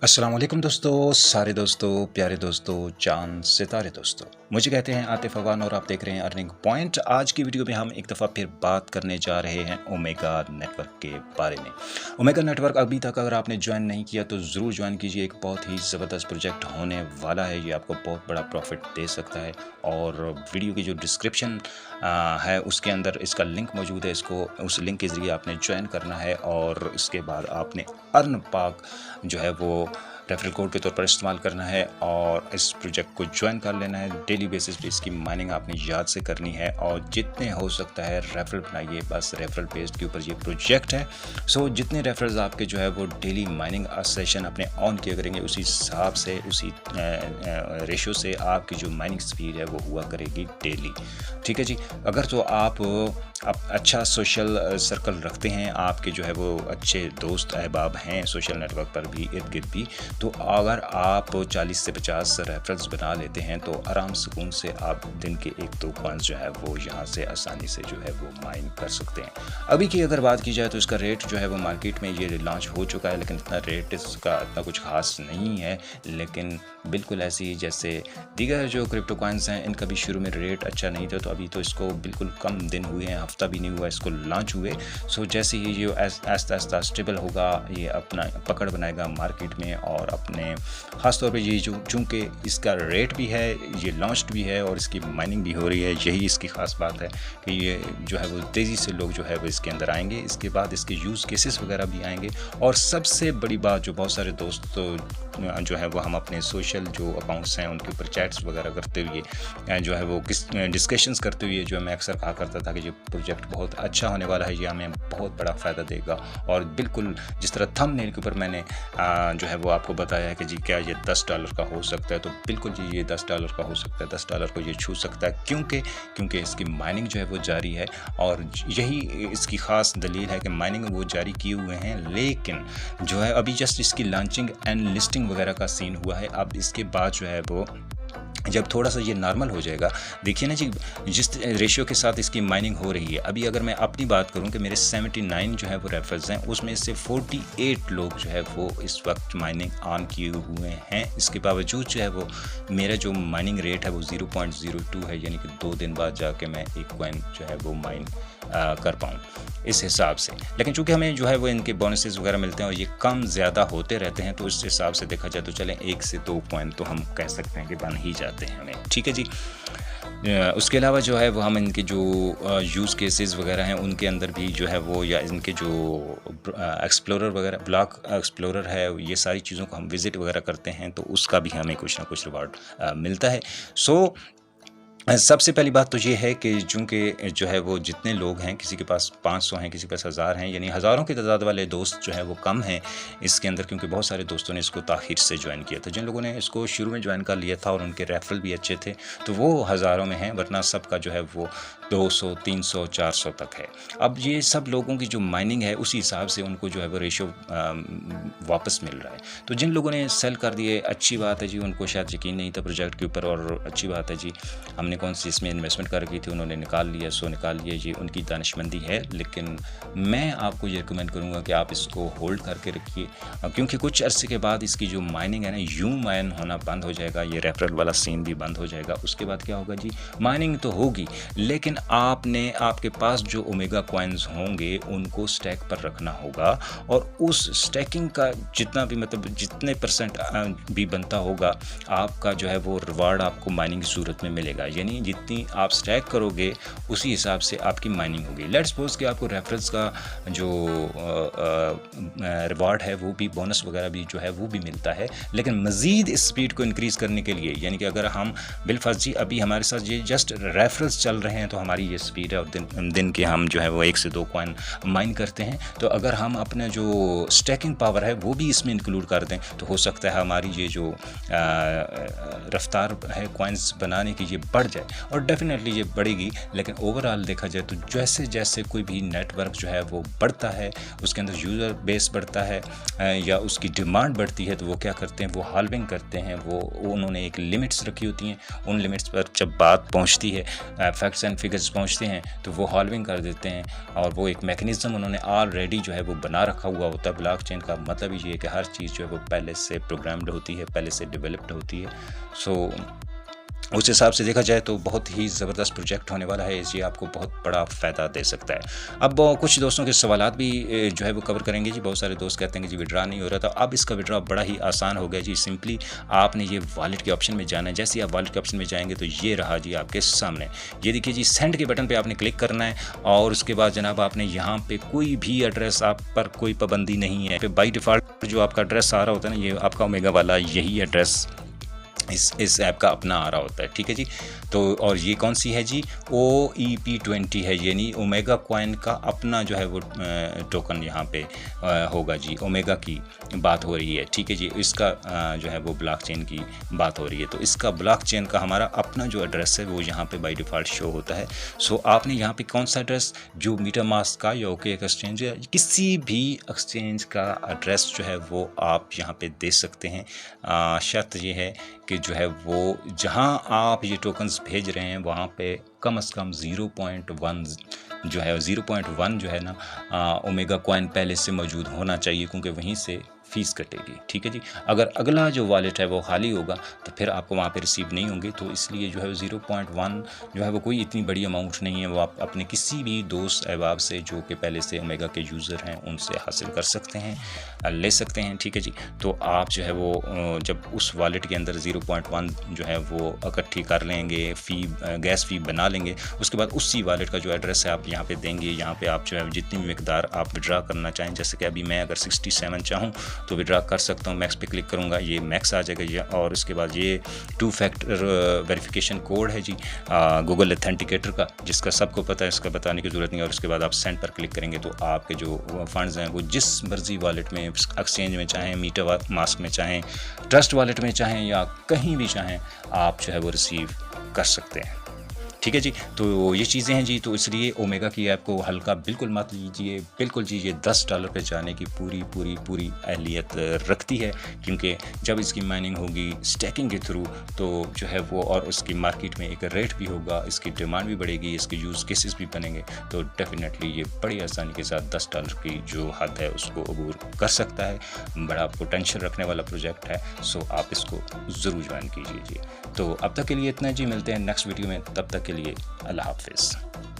अस्सलाम वालेकुम दोस्तों, सारे दोस्तों, प्यारे दोस्तों, चाँद सितारे दोस्तों। मुझे कहते हैं आतिफ़ अवान और आप देख रहे हैं अर्निंग पॉइंट। आज की वीडियो में हम एक दफ़ा फिर बात करने जा रहे हैं ओमेगा नेटवर्क के बारे में। ओमेगा नेटवर्क अभी तक अगर आपने ज्वाइन नहीं किया तो ज़रूर ज्वाइन कीजिए। एक बहुत ही ज़बरदस्त प्रोजेक्ट होने वाला है, ये आपको बहुत बड़ा प्रॉफिट दे सकता है। और वीडियो की जो डिस्क्रिप्शन है उसके अंदर इसका लिंक मौजूद है, इसको उस लिंक के ज़रिए आपने ज्वाइन करना है और इसके बाद आपने अर्न पाक जो है वो रेफरल कोड के तौर पर इस्तेमाल करना है और इस प्रोजेक्ट को ज्वाइन कर लेना है। डेली बेसिस पे इसकी माइनिंग आपने याद से करनी है और जितने हो सकता है रेफरल बनाइए। बस रेफरल बेस्ड के ऊपर ये प्रोजेक्ट है। सो जितने रेफरल्स आपके जो है वो डेली माइनिंग सेशन अपने ऑन किया करेंगे, उसी हिसाब से उसी रेशो से आपकी जो माइनिंग स्पीड है वो हुआ करेगी डेली। ठीक है जी। अगर तो आप अच्छा सोशल सर्कल रखते हैं, आपके जो है वो अच्छे दोस्त अहबाब हैं सोशल नेटवर्क पर भी, इर्द गिर्द भी, तो अगर आप 40 से 50 रेफरल्स बना लेते हैं तो आराम सुकून से आप दिन के 1-2 कॉइन्स जो है वो यहाँ से आसानी से जो है वो माइन कर सकते हैं। अभी की अगर बात की जाए तो इसका रेट जो है वो मार्केट में ये लॉन्च हो चुका है, लेकिन इतना रेट इसका इतना कुछ खास नहीं है। लेकिन बिल्कुल ऐसे ही जैसे दीगर जो क्रिप्टो कॉइन्स हैं, इनका भी शुरू में रेट अच्छा नहीं था, तो अभी तो इसको बिल्कुल कम दिन हुए हैं, हफ्ता भी नहीं हुआ इसको लॉन्च हुए। सो जैसे ही ये आस्ता आस्ता स्टेबल होगा, ये अपना पकड़ बनाएगा मार्केट में और अपने ख़ास तौर पे ये जो चूँकि इसका रेट भी है, ये लॉन्च्ड भी है और इसकी माइनिंग भी हो रही है, यही इसकी ख़ास बात है कि ये जो है वो तेज़ी से लोग जो है वो इसके अंदर आएंगे। इसके बाद इसके यूज़ केसेस वगैरह भी आएंगे। और सबसे बड़ी बात जो बहुत सारे दोस्त जो है वो हम अपने सोशल जो अकाउंट्स हैं उनके ऊपर चैट्स वगैरह करते हुए जो है वो डिस्कशंस करते हुए जो मैं अक्सर कहा करता था कि ये प्रोजेक्ट बहुत अच्छा होने वाला है, ये हमें बहुत बड़ा फ़ायदा देगा। और बिल्कुल जिस तरह थंबनेल के ऊपर मैंने जो है वो आपको बताया है कि जी क्या ये $10 का हो सकता है, तो बिल्कुल जी ये $10 का हो सकता है, $10 को ये छू सकता है। क्योंकि इसकी माइनिंग जो है वो जारी है और यही इसकी ख़ास दलील है कि माइनिंग वो जारी किए हुए हैं। लेकिन जो है अभी जस्ट इसकी लॉन्चिंग एंड लिस्टिंग वगैरह का सीन हुआ है। अब इसके बाद जो है वो जब थोड़ा सा ये नॉर्मल हो जाएगा, देखिए ना जी जिस रेशियो के साथ इसकी माइनिंग हो रही है। अभी अगर मैं अपनी बात करूं कि मेरे 79 जो है वो रेफरल्स हैं, उसमें से 48 लोग जो है वो इस वक्त माइनिंग ऑन किए हुए हैं। इसके बावजूद जो है वो मेरा जो माइनिंग रेट है वो 0.02 है, यानी कि 2 दिन बाद जाके मैं एक कॉइन जो है वो माइन कर पाऊँ इस हिसाब से। लेकिन चूंकि हमें जो है वो इनके बोनसेस वगैरह मिलते हैं और ये कम ज़्यादा होते रहते हैं, तो इस हिसाब से देखा जाए तो चलें 1 से 2 कॉइन तो हम कह सकते हैं कि बन ही जाते हैं हमें। ठीक है जी। उसके अलावा जो है वो हम इनके जो यूज़ केसेस वगैरह हैं उनके अंदर भी जो है वो, या इनके जो एक्सप्लोरर वगैरह, ब्लॉक एक्सप्लोरर है, ये सारी चीज़ों को हम विज़िट वगैरह करते हैं तो उसका भी हमें कुछ ना कुछ रिवार्ड मिलता है। सो सबसे पहली बात तो ये है कि चूँकि जो है वो जितने लोग हैं, किसी के पास 500 हैं, किसी के पास 1000 हैं, यानी हज़ारों की तादाद वाले दोस्त जो है वो कम हैं इसके अंदर, क्योंकि बहुत सारे दोस्तों ने इसको ताख़ीर से ज्वाइन किया था। जिन लोगों ने इसको शुरू में ज्वाइन कर लिया था और उनके रेफरल भी अच्छे थे तो वो हज़ारों में हैं, वरना सबका जो है वो 200, 300, 400 तक है। अब ये सब लोगों की जो माइनिंग है उसी हिसाब से उनको जो है वो रेशो वापस मिल रहा है। तो जिन लोगों ने सेल कर दिए, अच्छी बात है जी, उनको शायद यकीन नहीं था प्रोजेक्ट के ऊपर, और अच्छी बात है जी, हमने कौन सी इसमें इन्वेस्टमेंट कर रखी थी, उन्होंने निकाल लिया, सो निकाल लिया, ये उनकी दानिशमंदी है। लेकिन मैं आपको ये रिकमेंड करूँगा कि आप इसको होल्ड करके रखिए, क्योंकि कुछ अरसे के बाद इसकी जो माइनिंग है ना, यूँ माइन होना बंद हो जाएगा, ये रेफरल वाला सीन भी बंद हो जाएगा। उसके बाद क्या होगा जी, माइनिंग तो होगी लेकिन आपके पास जो ओमेगा कॉइन्स होंगे उनको स्टैक पर रखना होगा, और उस स्टैकिंग का जितना भी मतलब जितने परसेंट भी बनता होगा, आपका जो है वो रिवार्ड आपको माइनिंग की सूरत में मिलेगा। यानी जितनी आप स्टैक करोगे उसी हिसाब से आपकी माइनिंग होगी। लेट्स सपोज कि आपको रेफरल्स का जो रिवार्ड है वो भी, बोनस वगैरह भी जो है वो भी मिलता है। लेकिन मज़ीद इस स्पीड को इंक्रीज़ करने के लिए, यानी कि अगर हम बिलफर्ज जी अभी हमारे साथ ये जस्ट रेफरल्स चल रहे हैं तो हमारी ये स्पीड है और दिन के हम जो है वो 1 से 2 कॉइन माइन करते हैं, तो अगर हम अपना जो स्टैकिंग पावर है वो भी इसमें इंक्लूड कर दें तो हो सकता है हमारी ये जो रफ्तार है कॉइन्स बनाने की ये बढ़ जाए, और डेफिनेटली ये बढ़ेगी। लेकिन ओवरऑल देखा जाए तो जैसे जैसे कोई भी नेटवर्क जो है वो बढ़ता है, उसके अंदर यूज़र बेस बढ़ता है या उसकी डिमांड बढ़ती है, तो वो क्या करते हैं, वो हाल्विंग करते हैं। वो उन्होंने एक लिमिट्स रखी होती हैं, उन लिमिट्स पर जब बात पहुंचती है, फैक्ट्स एंड फिगर्स एड्रेस पहुंचते हैं तो वो हॉल्विंग कर देते हैं, और वो एक मैकेनिज़्म उन्होंने ऑलरेडी जो है वो बना रखा हुआ होता है। ब्लॉकचेन का मतलब ये है कि हर चीज़ जो है वो पहले से प्रोग्राम्ड होती है, पहले से डेवलप्ड होती है। सो उस हिसाब से देखा जाए तो बहुत ही ज़बरदस्त प्रोजेक्ट होने वाला है, ये आपको बहुत बड़ा फ़ायदा दे सकता है। अब कुछ दोस्तों के सवालात भी जो है वो कवर करेंगे जी। बहुत सारे दोस्त कहते हैं कि जी विड्रा नहीं हो रहा था। अब इसका विड्रा बड़ा ही आसान हो गया जी। सिंपली आपने ये वॉलेट के ऑप्शन में जाना है। जैसे ही आप वॉलेट के ऑप्शन में जाएंगे तो ये रहा जी आपके सामने, ये देखिए जी सेंड के बटन पर आपने क्लिक करना है, और उसके बाद जनाब आपने यहाँ पर कोई भी एड्रेस, आप पर कोई पाबंदी नहीं है। बाई डिफ़ॉल्ट जो आपका एड्रेस आ रहा होता है ना, ये आपका ओमेगा वाला यही एड्रेस इस ऐप का अपना आ रहा होता है, ठीक है जी। तो और ये कौन सी है जी, OEP20 है, यानी ओमेगा कॉइन का अपना जो है वो टोकन यहाँ पे होगा जी। ओमेगा की बात हो रही है, ठीक है जी। इसका जो है वो ब्लॉकचेन की बात हो रही है, तो इसका ब्लॉकचेन का हमारा अपना जो एड्रेस है वो यहाँ पे बाय डिफ़ॉल्ट शो होता है। सो आपने यहाँ पे कौन सा एड्रेस, जो मीटामास्क का या ओके एक्सचेंज या किसी भी एक्सचेंज का एड्रेस जो है वो आप यहाँ पे दे सकते हैं। शर्त ये है कि जो है वो जहाँ आप ये टोकन्स भेज रहे हैं वहाँ पे कम से कम 0.1 जो है 0.1 जो है ना ओमेगा कॉइन पहले से मौजूद होना चाहिए, क्योंकि वहीं से फ़ीस कटेगी, ठीक है जी। अगर अगला जो वॉलेट है वो खाली होगा तो फिर आपको वहाँ पे रिसीव नहीं होंगे। तो इसलिए जो है 0.1 जो है वो कोई इतनी बड़ी अमाउंट नहीं है, वो आप अपने किसी भी दोस्त अहबाब से जो कि पहले से ओमेगा के यूज़र हैं उनसे हासिल कर सकते हैं, ले सकते हैं, ठीक है जी। तो आप जो है वो जब उस वॉलेट के अंदर 0.1 जो है वो इकट्ठी कर लेंगे, गैस फ़ी बना लेंगे, उसके बाद उसी वॉलेट का जो एड्रेस है आप यहाँ पे देंगे। यहाँ पे आप जो है जितनी भी मकदार आप विड्रा करना चाहें, जैसे कि अभी मैं अगर 67 चाहूँ तो विड्रा कर सकता हूँ। मैक्स पे क्लिक करूँगा, ये मैक्स आ जाएगा ये, और उसके बाद ये 2 फैक्टर वेरिफिकेशन कोड है जी गूगल ऑथेंटिकेटर का, जिसका सबको पता है, इसका बताने की ज़रूरत नहीं है। और उसके बाद आप सेंड पर क्लिक करेंगे तो आपके जो फंड्स हैं वो जिस मर्जी वॉलेट में, एक्सचेंज में चाहें, मीटामास्क में चाहें, ट्रस्ट वॉलेट में चाहें, या कहीं भी चाहें, आप जो है वो रिसीव कर सकते हैं, ठीक है जी। तो ये चीज़ें हैं जी। तो इसलिए ओमेगा की ऐप को हल्का बिल्कुल मत लीजिए, बिल्कुल जी। ये $10 पे जाने की पूरी अहलियत रखती है, क्योंकि जब इसकी माइनिंग होगी स्टैकिंग के थ्रू तो जो है वो, और उसकी मार्केट में एक रेट भी होगा, इसकी डिमांड भी बढ़ेगी, इसके यूज़ केसेस भी बनेंगे, तो डेफिनेटली ये बड़ी आसानी के साथ $10 की जो हद है उसको अबूर कर सकता है। बड़ा पोटेंशियल रखने वाला प्रोजेक्ट है, सो आप इसको ज़रूर ज्वाइन कीजिए जी। तो अब तक के लिए इतना जी, मिलते हैं नेक्स्ट वीडियो में, तब तक के लिए अल्लाह हाफ़िज़।